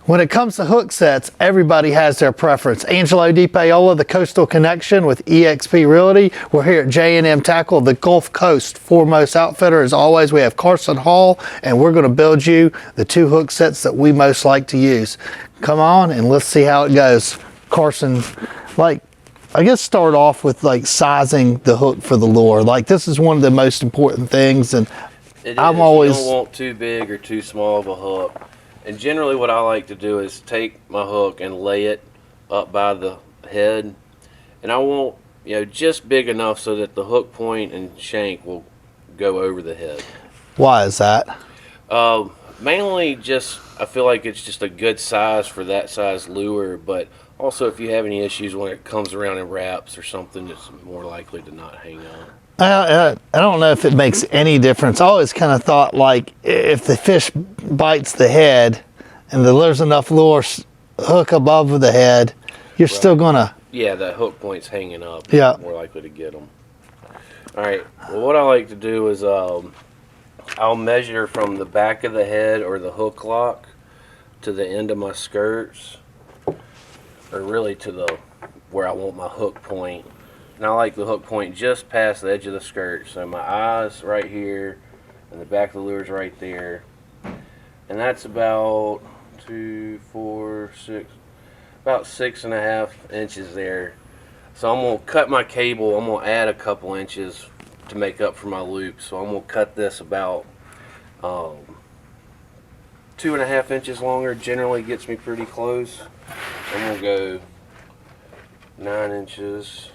When it comes to hook sets, everybody has their preference. Angelo DePaola, the Coastal Connection with eXp Realty. We're here at J&M Tackle, the Gulf Coast foremost outfitter. As always, we have Carson Hall, and we're going to build you the 2 hook sets that we most like to use. Come on, and let's see how it goes. Carson, I guess start off with sizing the hook for the lure. This is one of the most important things, and you don't want too big or too small of a hook. And generally what I like to do is take my hook and lay it up by the head. And I want, just big enough so that the hook point and shank will go over the head. Why is that? Mainly I feel like it's just a good size for that size lure, but also if you have any issues when it comes around in wraps or something, it's more likely to not hang on. I don't know if it makes any difference. I always kind of thought if the fish bites the head and there's enough lure hook above the head, you're still gonna. Yeah, that hook point's hanging up. Yeah. More likely to get them. All right. Well, what I like to do is I'll measure from the back of the head or the hook lock to the end of my skirts, or really to where I want my hook point. And I like the hook point just past the edge of the skirt. So my eyes right here, and the back of the lure's right there. And that's about 2, 4, 6, about 6.5 inches there. So I'm gonna cut my cable. I'm gonna add a couple inches to make up for my loop. So I'm gonna cut this about 2.5 inches longer. Generally gets me pretty close. I'm gonna go 9 inches.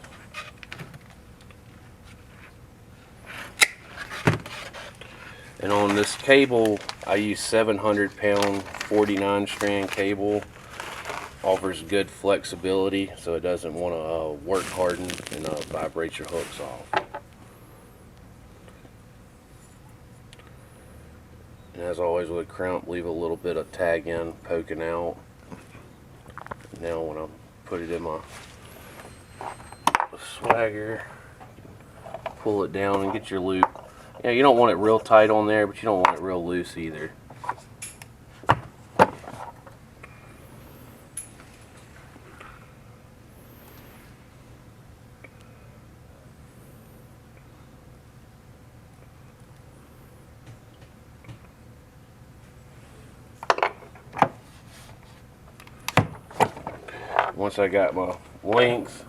And on this cable, I use 700 pound 49 strand cable. Offers good flexibility, so it doesn't want to work harden and vibrate your hooks off. And as always with a crimp, leave a little bit of tag end poking out. Now when I put it in my swagger, pull it down and get your loop. You don't want it real tight on there, but you don't want it real loose either. Once I got my length,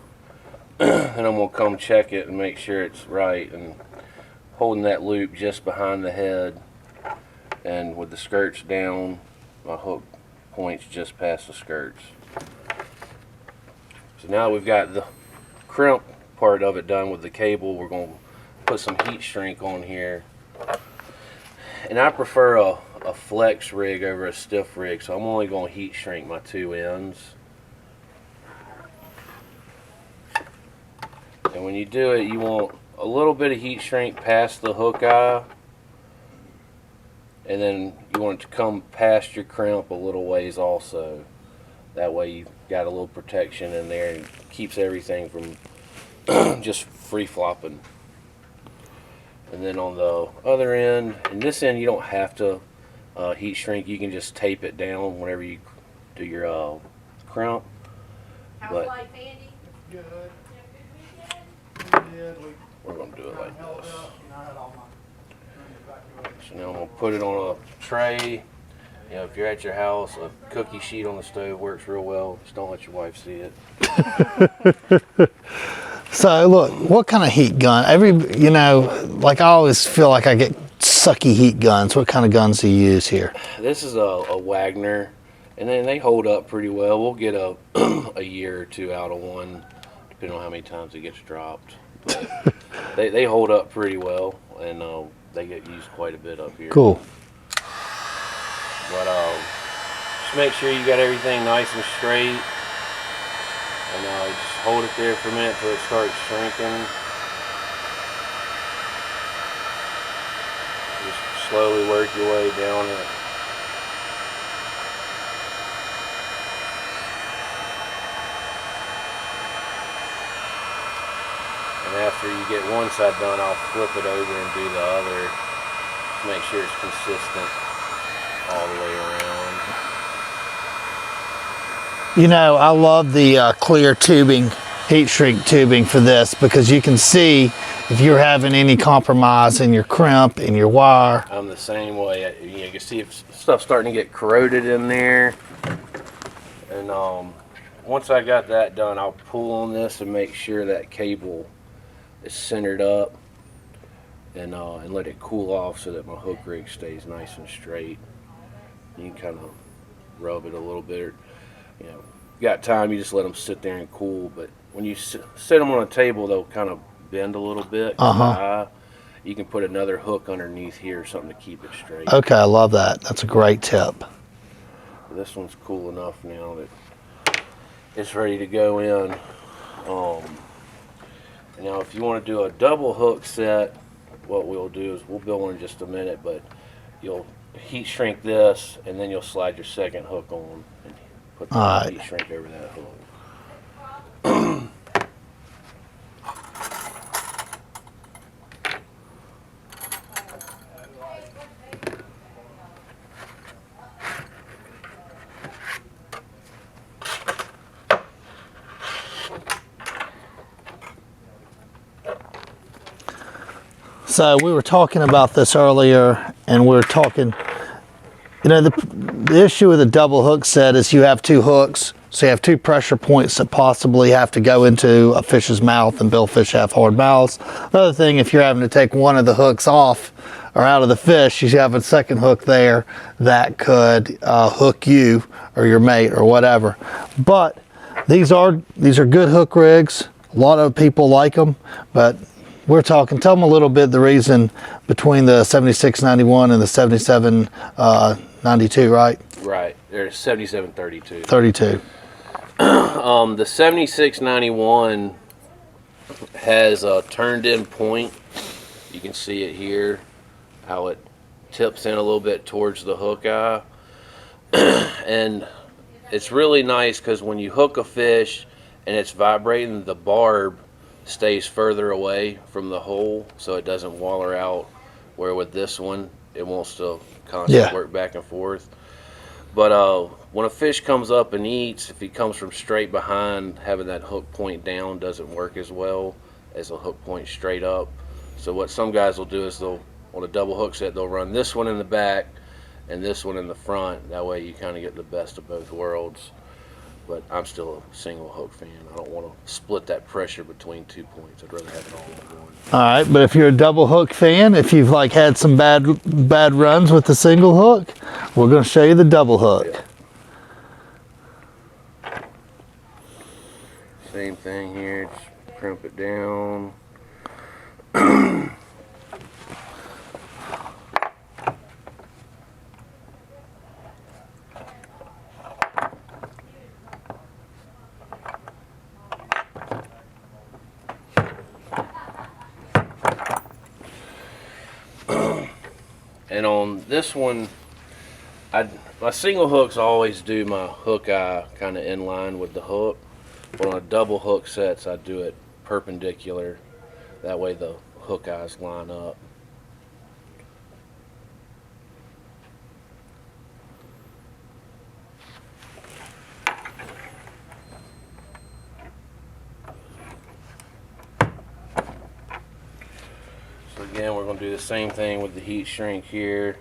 then I'm going to come check it and make sure it's right, and holding that loop just behind the head, and with the skirts down, my hook points just past the skirts. So now we've got the crimp part of it done with the cable. We're going to put some heat shrink on here, and I prefer a flex rig over a stiff rig, so I'm only going to heat shrink my 2 ends. And when you do it, you want a little bit of heat shrink past the hook eye, and then you want it to come past your crimp a little ways also. That way you've got a little protection in there and keeps everything from just free flopping. And then on the other end, and this end you don't have to heat shrink. You can just tape it down whenever you do your crimp. But Good. we're going to do it like this. So now I'm going to put it on a tray. If you're at your house, a cookie sheet on the stove works real well. Just don't let your wife see it. So look, what kind of heat gun? I always feel like I get sucky heat guns. What kind of guns do you use here? This is a Wagner, and then they hold up pretty well. We'll get a year or 2 out of one, depending on how many times it gets dropped. But they hold up pretty well, and they get used quite a bit up here. Cool. But just make sure you got everything nice and straight, and just hold it there for a minute until it starts shrinking. Just slowly work your way down it. And after you get one side done, I'll flip it over and do the other. Just make sure it's consistent all the way around. You know, I love the clear tubing, heat shrink tubing for this, because you can see if you're having any compromise in your crimp, in your wire. I'm the same way. You can see if stuff's starting to get corroded in there. And once I got that done, I'll pull on this and make sure that cable is centered up, and let it cool off so that my hook rig stays nice and straight. You can kind of rub it a little bit. You know, you got time, you just let them sit there and cool. But when you sit them on a table, they'll kind of bend a little bit. You can put another hook underneath here or something to keep it straight. Okay, I love that. That's a great tip. This one's cool enough now that it's ready to go in. Now, if you want to do a double hook set, what we'll do is we'll build one in just a minute, but you'll heat shrink this, and then you'll slide your second hook on and put the heat shrink over that hook. So we were talking about this earlier, and we were talking, you know, the issue with a double hook set is you have two hooks, so you have two pressure points that possibly have to go into a fish's mouth, and billfish have hard mouths. Another thing, if you're having to take one of the hooks off or out of the fish, you have a second hook there that could hook you or your mate or whatever. But these are good hook rigs. A lot of people like them, but we're talking, tell them a little bit the reason between the 7691 and the 7792, right? Right, there's 7732. 32. The 7691 has a turned in point. You can see it here, how it tips in a little bit towards the hook eye. And it's really nice because when you hook a fish and it's vibrating, the barb stays further away from the hole so it doesn't waller out, where with this one it wants to constantly work back and forth. But when a fish comes up and eats, if he comes from straight behind, having that hook point down doesn't work as well as a hook point straight up. So what some guys will do is they'll, on a double hook set, they'll run this one in the back and this one in the front. That way you kind of get the best of both worlds. But I'm still a single hook fan. I don't want to split that pressure between 2 points. I'd rather have it all in one. All right, but if you're a double hook fan, if you've like had some bad runs with the single hook, we're going to show you the double hook. Yeah. Same thing here. Just crimp it down. And on this one, my single hooks always do my hook eye kind of in line with the hook. But on a double hook sets, I do it perpendicular. That way the hook eyes line up. So again, we're going to do the same thing with the heat shrink here.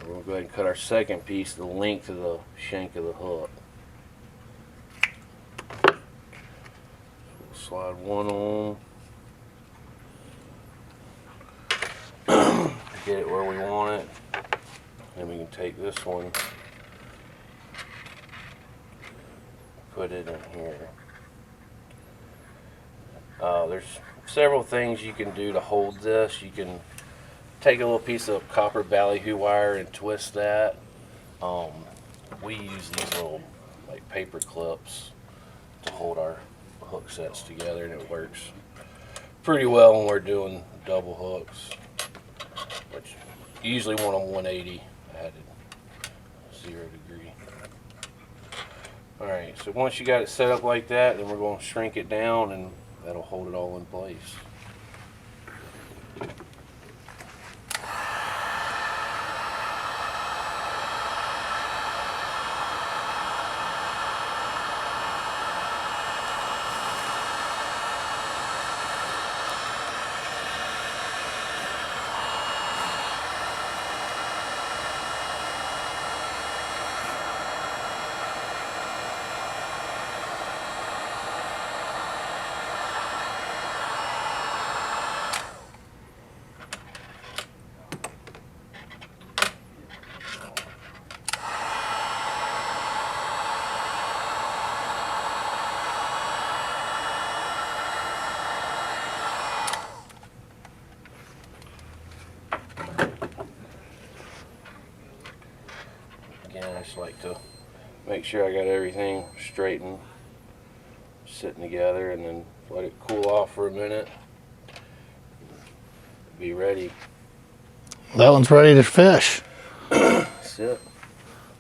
We're going to go ahead and cut our second piece the length of the shank of the hook. Slide one on. Get it where we want it. Then we can take this one, put it in here. There's several things you can do to hold this. You can take a little piece of copper ballyhoo wire and twist that. We use these little like paper clips to hold our hook sets together, and it works pretty well when we're doing double hooks, which you usually want them 180. I had it 0 degree. Alright, so once you got it set up like that, then we're going to shrink it down, and that'll hold it all in place. make sure I got everything straightened, sitting together, and then let it cool off for a minute. Be ready. That one's ready to fish. That's it.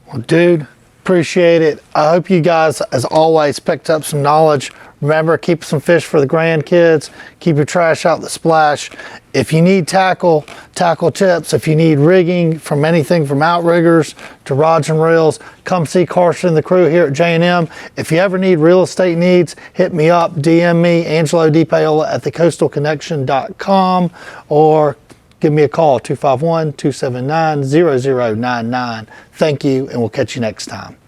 Well, dude, appreciate it. I hope you guys, as always, picked up some knowledge. Remember, keep some fish for the grandkids. Keep your trash out the splash. If you need tackle tips, if you need rigging from anything from outriggers to rods and reels, come see Carson and the crew here at J&M. If you ever need real estate needs, hit me up, DM me, Angelo DePaola at thecoastalconnection.com, or give me a call, 251-279-0099. Thank you, and we'll catch you next time.